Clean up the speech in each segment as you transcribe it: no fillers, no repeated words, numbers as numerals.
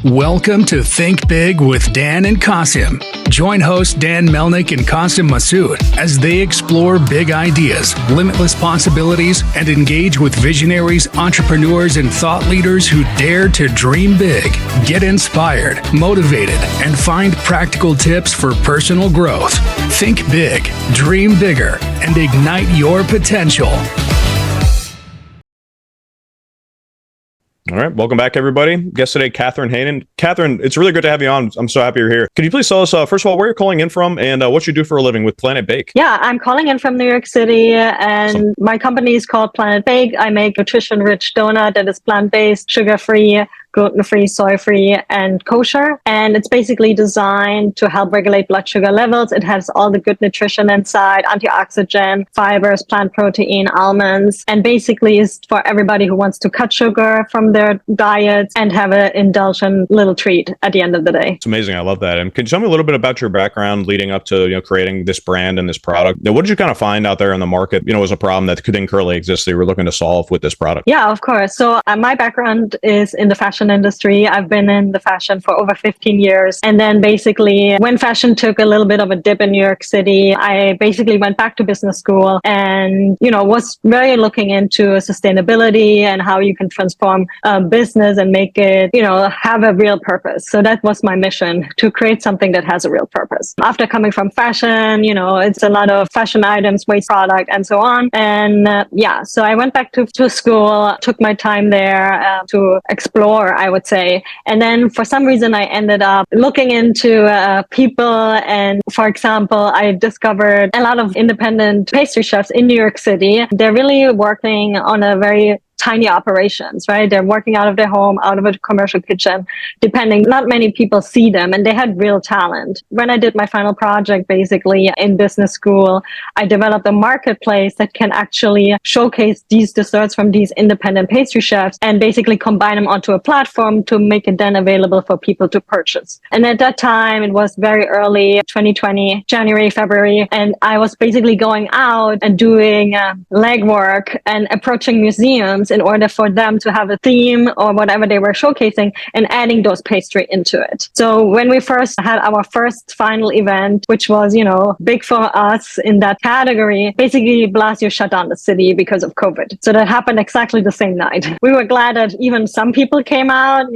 Welcome to Think Big with Dan and Qasim. Join hosts Dan Melnick and Qasim Masood as they explore big ideas, limitless possibilities, and engage with visionaries, entrepreneurs, and thought leaders who dare to dream big, get inspired, motivated, and find practical tips for personal growth. Think big, dream bigger, and ignite your potential. All right. Welcome back, everybody. Guest today, Kathrin Henon. Kathrin, it's really good to have you on. I'm so happy you're here. Could you please tell us, first of all, where you're calling in from and what you do for a living with Planet Bake? Yeah, I'm calling in from New York City, and my company is called Planet Bake. I make nutrition-rich donut that is plant-based, sugar-free, gluten-free, soy-free, and kosher. And it's basically designed to help regulate blood sugar levels. It has all the good nutrition inside, antioxidant, fibers, plant protein, almonds, and basically is for everybody who wants to cut sugar from their diets and have an indulgent little treat at the end of the day. It's amazing. I love that. And can you tell me a little bit about your background leading up to creating this brand and this product? Now, what did you kind of find out there in the market, was a problem that couldn't currently exist that you were looking to solve with this product? Yeah, of course. So my background is in the fashion industry. I've been in the fashion for over 15 years. And then basically when fashion took a little bit of a dip in New York City, I basically went back to business school and, was very looking into sustainability and how you can transform a business and make it, have a real purpose. So that was my mission, to create something that has a real purpose. After coming from fashion, it's a lot of fashion items, waste product, and so on. And so I went back to school, took my time there to explore, I would say. And then for some reason, I ended up looking into people. And for example, I discovered a lot of independent pastry chefs in New York City. They're really working on a very tiny operations, right? They're working out of their home, out of a commercial kitchen, depending. Not many people see them, and they had real talent. When I did my final project, basically in business school, I developed a marketplace that can actually showcase these desserts from these independent pastry chefs and basically combine them onto a platform to make it then available for people to purchase. And at that time, it was very early 2020, January, February, and I was basically going out and doing legwork and approaching museums in order for them to have a theme or whatever they were showcasing and adding those pastry into it. So when we first had our first final event, which was, big for us in that category, basically Blasio shut down the city because of COVID. So that happened exactly the same night. We were glad that even some people came out,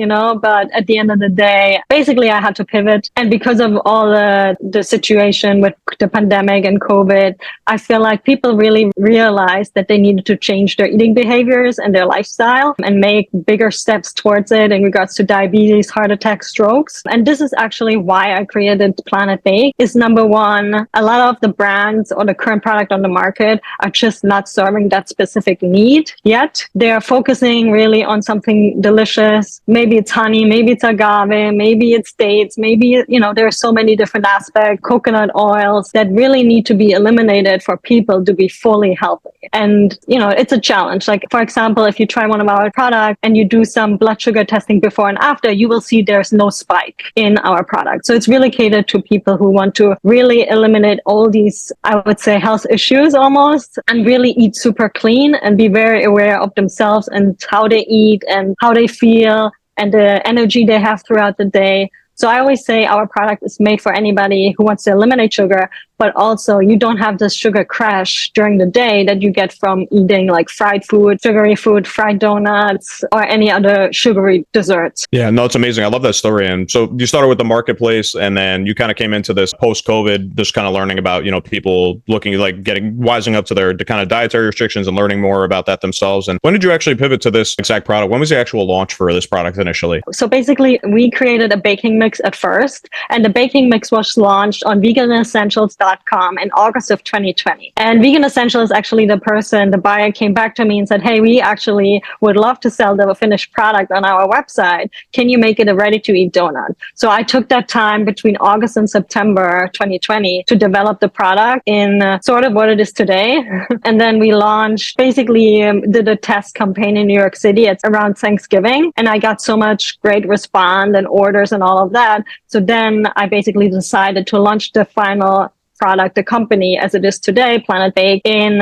but at the end of the day, basically I had to pivot. And because of all the situation with the pandemic and COVID, I feel like people really realized that they needed to change their eating behaviors and their lifestyle and make bigger steps towards it in regards to diabetes, heart attack, strokes. And this is actually why I created Planet Bake. Is number one, a lot of the brands or the current product on the market are just not serving that specific need yet. They're focusing really on something delicious. Maybe it's honey, maybe it's agave, maybe it's dates, maybe, there are so many different aspects, coconut oils that really need to be eliminated for people to be fully healthy. And, it's a challenge. Like, for example, if you try one of our products and you do some blood sugar testing before and after, you will see there's no spike in our product. So it's really catered to people who want to really eliminate all these, I would say, health issues almost, and really eat super clean and be very aware of themselves and how they eat and how they feel and the energy they have throughout the day. So I always say our product is made for anybody who wants to eliminate sugar, but also you don't have this sugar crash during the day that you get from eating like fried food, sugary food, fried donuts, or any other sugary desserts. Yeah, no, it's amazing. I love that story. And so you started with the marketplace and then you kind of came into this post-COVID, just kind of learning about, people looking like wising up to their kind of dietary restrictions and learning more about that themselves. And when did you actually pivot to this exact product? When was the actual launch for this product initially? So basically we created a baking mix at first, and the baking mix was launched on veganessentials.com in August of 2020. And Vegan Essentials, actually the buyer came back to me and said, hey, we actually would love to sell the finished product on our website. Can you make it a ready-to-eat donut? So I took that time between August and September 2020 to develop the product in sort of what it is today. And then we launched, basically did a test campaign in New York City. It's around Thanksgiving. And I got so much great response and orders and all of that. So then I basically decided to launch the final product, the company as it is today, Planet Bake, in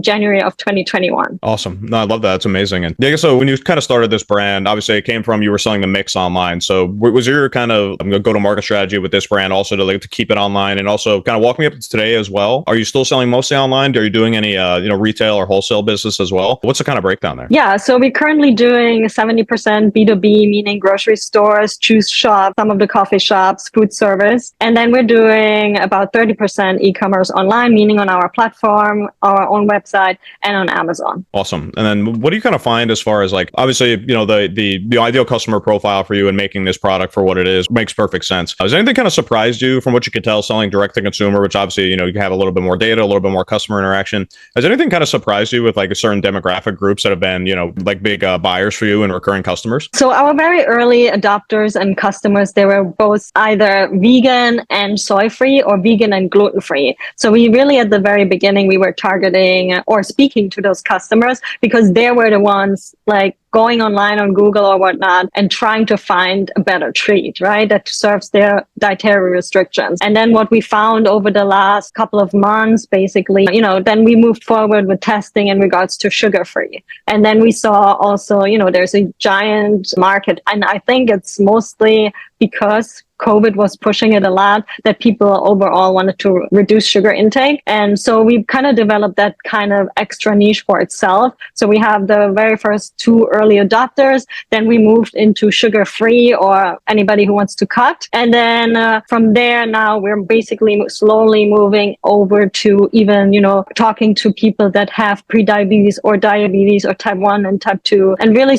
January of 2021. Awesome. No, I love that. It's amazing. And yeah, so when you kind of started this brand, obviously it came from you were selling the mix online. So was your kind of go-to-market strategy with this brand also to keep it online, and also kind of walk me up to today as well? Are you still selling mostly online? Are you doing any retail or wholesale business as well? What's the kind of breakdown there? Yeah, so we're currently doing 70% B2B, meaning grocery stores, juice shops, some of the coffee shops, food service. And then we're doing about 30% e-commerce online, meaning on our platform, our own website, and on Amazon. Awesome. And then what do you kind of find as far as like, obviously, the ideal customer profile for you and making this product for what it is makes perfect sense. Has anything kind of surprised you from what you could tell selling direct to consumer, which obviously, you have a little bit more data, a little bit more customer interaction? Has anything kind of surprised you with like a certain demographic groups that have been, like big buyers for you and recurring customers? So our very early adopters and customers, they were both either vegan and soy-free or vegan and gluten-free. So we really, at the very beginning, we were targeting or speaking to those customers because they were the ones like going online on Google or whatnot and trying to find a better treat, right, that serves their dietary restrictions. And then what we found over the last couple of months, basically, then we moved forward with testing in regards to sugar-free. And then we saw also, there's a giant market. And I think it's mostly because COVID was pushing it a lot, that people overall wanted to reduce sugar intake. And so we kind of developed that kind of extra niche for itself. So we have the very first 2 early adopters. Then we moved into sugar-free or anybody who wants to cut. And then from there, now we're basically slowly moving over to even, talking to people that have prediabetes or diabetes or type 1 and type 2, and really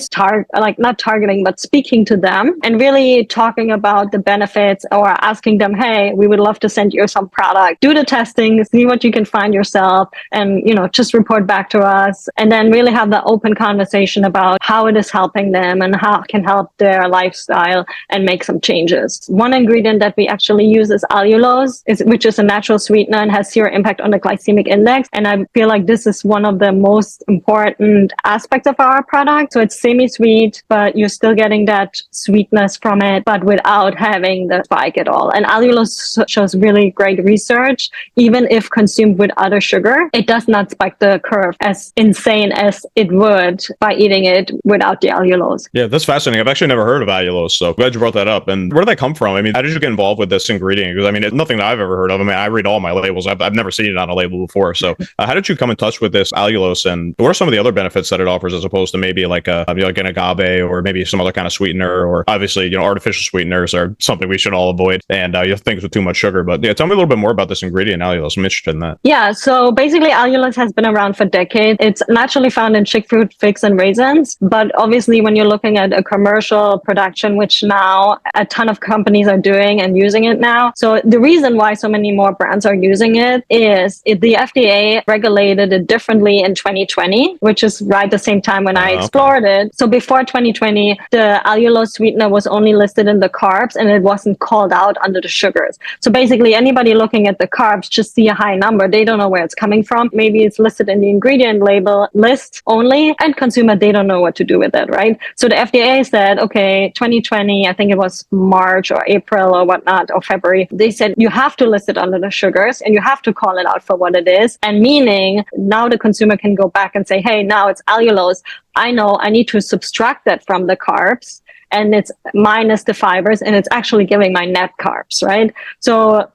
not targeting, but speaking to them and really talking about the benefits, or asking them, hey, we would love to send you some product, do the testing, see what you can find yourself, and just report back to us, and then really have the open conversation about how it is helping them and how it can help their lifestyle and make some changes. One ingredient that we actually use is allulose, which is a natural sweetener and has zero impact on the glycemic index, and I feel like this is one of the most important aspects of our product. So it's semi-sweet, but you're still getting that sweetness from it, but without having the spike at all. And allulose shows really great research. Even if consumed with other sugar, it does not spike the curve as insane as it would by eating it without the allulose. Yeah, that's fascinating. I've actually never heard of allulose, so glad you brought that up. And where did they come from? I mean, how did you get involved with this ingredient? Because it's nothing that I've ever heard of. I mean, I read all my labels. I've never seen it on a label before. So how did you come in touch with this allulose, and what are some of the other benefits that it offers as opposed to maybe like like an agave or maybe some other kind of sweetener, or obviously, artificial sweeteners are something we should all avoid, and things with too much sugar. But yeah, tell me a little bit more about this ingredient, allulose. I'm interested in that. Yeah, so basically allulose has been around for decades. It's naturally found in chick fruit, figs, and raisins. But obviously when you're looking at a commercial production, which now a ton of companies are doing and using it now. So the reason why so many more brands are using it is the FDA regulated it differently in 2020, which is right the same time when I explored it. So before 2020, the allulose sweetener was only listed in the carbs and it wasn't called out under the sugars. So basically anybody looking at the carbs just see a high number. They don't know where it's coming from. Maybe it's listed in the ingredient label list only, and consumer, they don't know what to do with it, right? So the FDA said, okay, 2020, I think it was March or April or whatnot, or February, they said you have to list it under the sugars and you have to call it out for what it is. And meaning now the consumer can go back and say, hey, now it's allulose. I know I need to subtract that from the carbs, and it's minus the fibers, and it's actually giving my net carbs, right? So,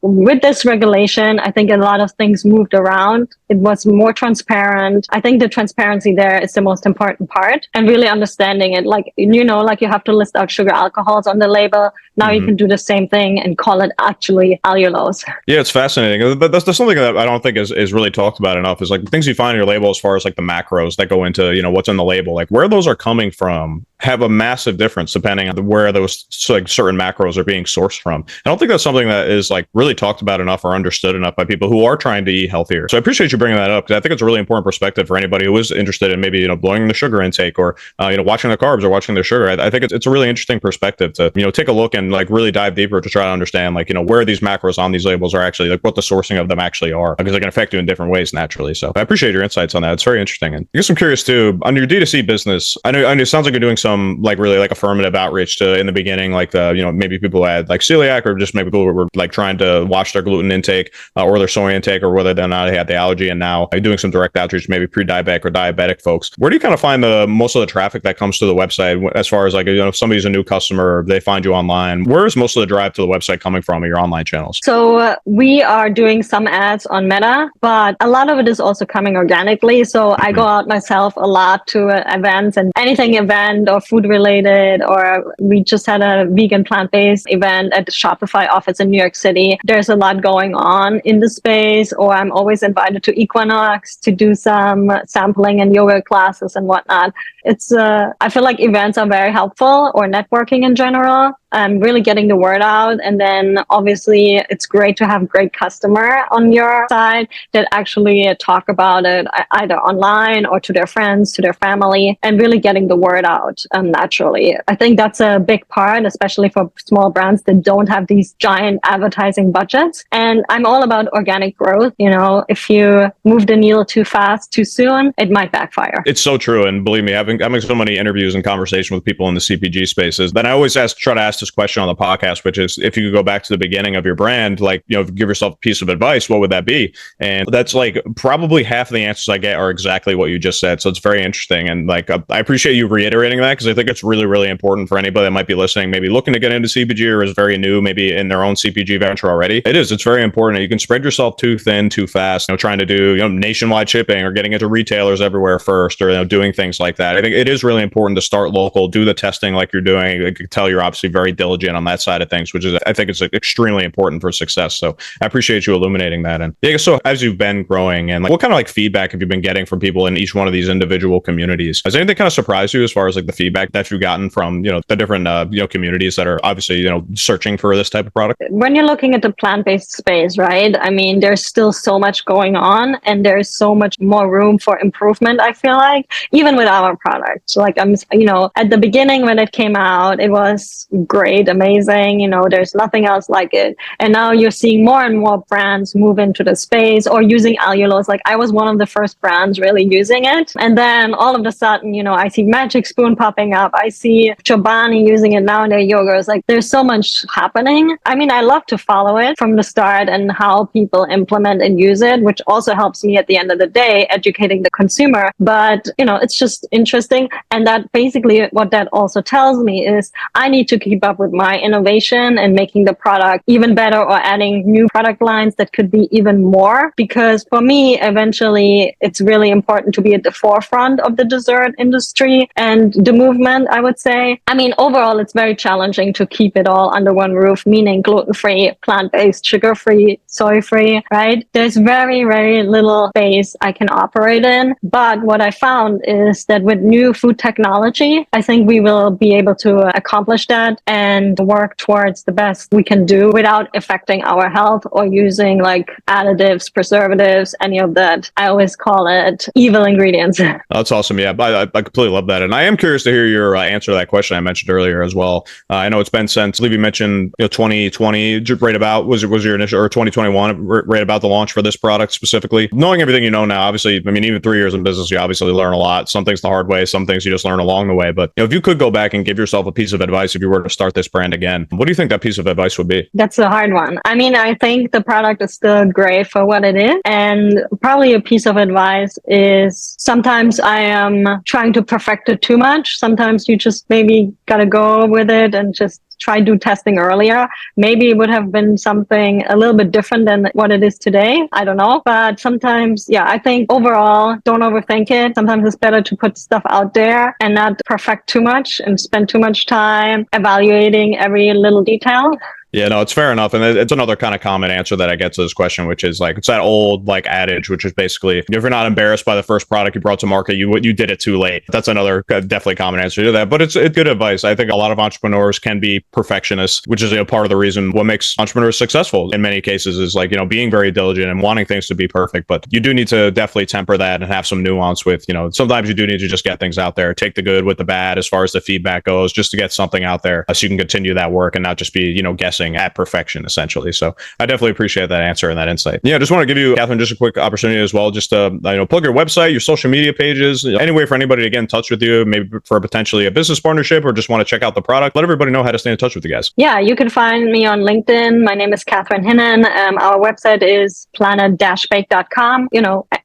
with this regulation, I think a lot of things moved around. It was more transparent. I think the transparency there is the most important part, and really understanding it. Like you have to list out sugar alcohols on the label. Now you can do the same thing and call it actually allulose. Yeah, it's fascinating. That's something that I don't think is really talked about enough, is like things you find in your label as far as like the macros that go into, what's in the label, like where those are coming from have a massive difference depending on where those like certain macros are being sourced from. I don't think that's something that is like really talked about enough or understood enough by people who are trying to eat healthier. So I appreciate you bringing that up, because I think it's a really important perspective for anybody who is interested in maybe, blowing the sugar intake or, watching the carbs or watching the sugar. I think it's a really interesting perspective to, take a look and like really dive deeper to try to understand like, where these macros on these labels are actually, like what the sourcing of them actually are, because they can affect you in different ways naturally. So I appreciate your insights on that. It's very interesting. And I guess I'm curious too, on your D2C business, I know it sounds like you're doing some some like really like affirmative outreach to in the beginning, like maybe people who had like celiac or just maybe people who were like trying to watch their gluten intake or their soy intake or whether or not they had the allergy, and now doing some direct outreach, maybe pre-diabetic or diabetic folks. Where do you kind of find the most of the traffic that comes to the website as far as like, if somebody's a new customer, they find you online, where is most of the drive to the website coming from, or your online channels? So we are doing some ads on Meta, but a lot of it is also coming organically. So I go out myself a lot to events, and anything event or food related, or we just had a vegan plant-based event at the Shopify office in New York City. There's a lot going on in the space, or I'm always invited to Equinox to do some sampling and yoga classes and whatnot. I feel like events are very helpful, or networking in general. Really getting the word out. And then obviously it's great to have great customer on your side that actually talk about it either online or to their friends, to their family, and really getting the word out naturally. I think that's a big part, especially for small brands that don't have these giant advertising budgets. And I'm all about organic growth. If you move the needle too fast, too soon, it might backfire. It's so true. And believe me, having so many interviews and conversation with people in the CPG spaces, then I always try to ask this question on the podcast, which is, if you could go back to the beginning of your brand, like, give yourself a piece of advice, what would that be? And that's like probably half of the answers I get are exactly what you just said. So it's very interesting. And like, I appreciate you reiterating that, because I think it's really, really important for anybody that might be listening, maybe looking to get into CPG or is very new, maybe in their own CPG venture already. It's very important. You can spread yourself too thin, too fast, trying to do, nationwide shipping or getting into retailers everywhere first, or, doing things like that. I think it is really important to start local, do the testing like you're doing. I can tell you're obviously very diligent on that side of things, which is, I think it's extremely important for success. So I appreciate you illuminating that. And yeah, so as you've been growing, and like, what kind of like feedback have you been getting from people in each one of these individual communities? Has anything kind of surprised you as far as like the feedback that you've gotten from, the different, communities that are obviously, searching for this type of product? When you're looking at the plant-based space, right? I mean, there's still so much going on, and there's so much more room for improvement, I feel like, even with our products. Like at the beginning when it came out, it was great, amazing. There's nothing else like it. And now you're seeing more and more brands move into the space or using allulose. Like I was one of the first brands really using it. And then all of a sudden, I see Magic Spoon popping up. I see Chobani using it now in their yogurts. Like there's so much happening. I mean, I love to follow it from the start and how people implement and use it, which also helps me at the end of the day, educating the consumer. But, it's just interesting. And that basically what that also tells me is I need to keep up with my innovation and making the product even better, or adding new product lines that could be even more. Because for me, eventually, it's really important to be at the forefront of the dessert industry and the movement, I would say. I mean, overall, it's very challenging to keep it all under one roof, meaning gluten-free, plant-based, sugar-free, soy-free, right? There's very, very little space I can operate in. But what I found is that with new food technology, I think we will be able to accomplish that and work towards the best we can do without affecting our health or using like additives, preservatives, any of that. I always call it evil ingredients. That's awesome. Yeah, I completely love that. And I am curious to hear your answer to that question I mentioned earlier as well. I know it's been since, I believe you mentioned 2020, right about, was your initial, or 2021, right about the launch for this product specifically. Knowing everything you know now, obviously, I mean, even 3 years in business, you obviously learn a lot. Some things the hard way, some things you just learn along the way. But if you could go back and give yourself a piece of advice if you were to start this brand again, what do you think that piece of advice would be? That's a hard one. I mean, I think the product is still great for what it is. And probably a piece of advice is sometimes I am trying to perfect it too much. Sometimes you just maybe got to go with it and just try to do testing earlier. Maybe it would have been something a little bit different than what it is today. I don't know. But sometimes, I think overall, don't overthink it. Sometimes it's better to put stuff out there and not perfect too much and spend too much time evaluating every little detail. Yeah, no, it's fair enough. And it's another kind of common answer that I get to this question, which is like, it's that old like adage, which is basically, if you're not embarrassed by the first product you brought to market, you did it too late. That's another definitely common answer to that. But it's good advice. I think a lot of entrepreneurs can be perfectionists, which is part of the reason what makes entrepreneurs successful in many cases is like, being very diligent and wanting things to be perfect. But you do need to definitely temper that and have some nuance with, sometimes you do need to just get things out there, take the good with the bad as far as the feedback goes, just to get something out there so you can continue that work and not just be, guessing progressing at perfection, essentially. So I definitely appreciate that answer and that insight. Yeah, I just want to give you, Kathrin, just a quick opportunity as well, just to plug your website, your social media pages, any way for anybody to get in touch with you, maybe for potentially a business partnership or just want to check out the product. Let everybody know how to stay in touch with you guys. Yeah, you can find me on LinkedIn. My name is Kathrin Henon. Our website is planet-bake.com.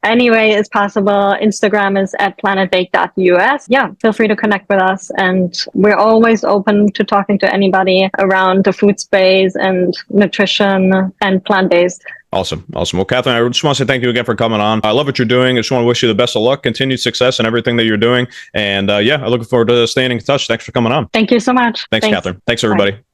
Any way is possible. Instagram is at planetbake.us. Yeah, feel free to connect with us. And we're always open to talking to anybody around the food space and nutrition and plant-based. Awesome. Well, Kathrin, I just want to say thank you again for coming on. I love what you're doing. I just want to wish you the best of luck, continued success in everything that you're doing. And I'm looking forward to staying in touch. Thanks for coming on. Thanks so much. Thanks. Kathrin. Thanks, everybody. Bye.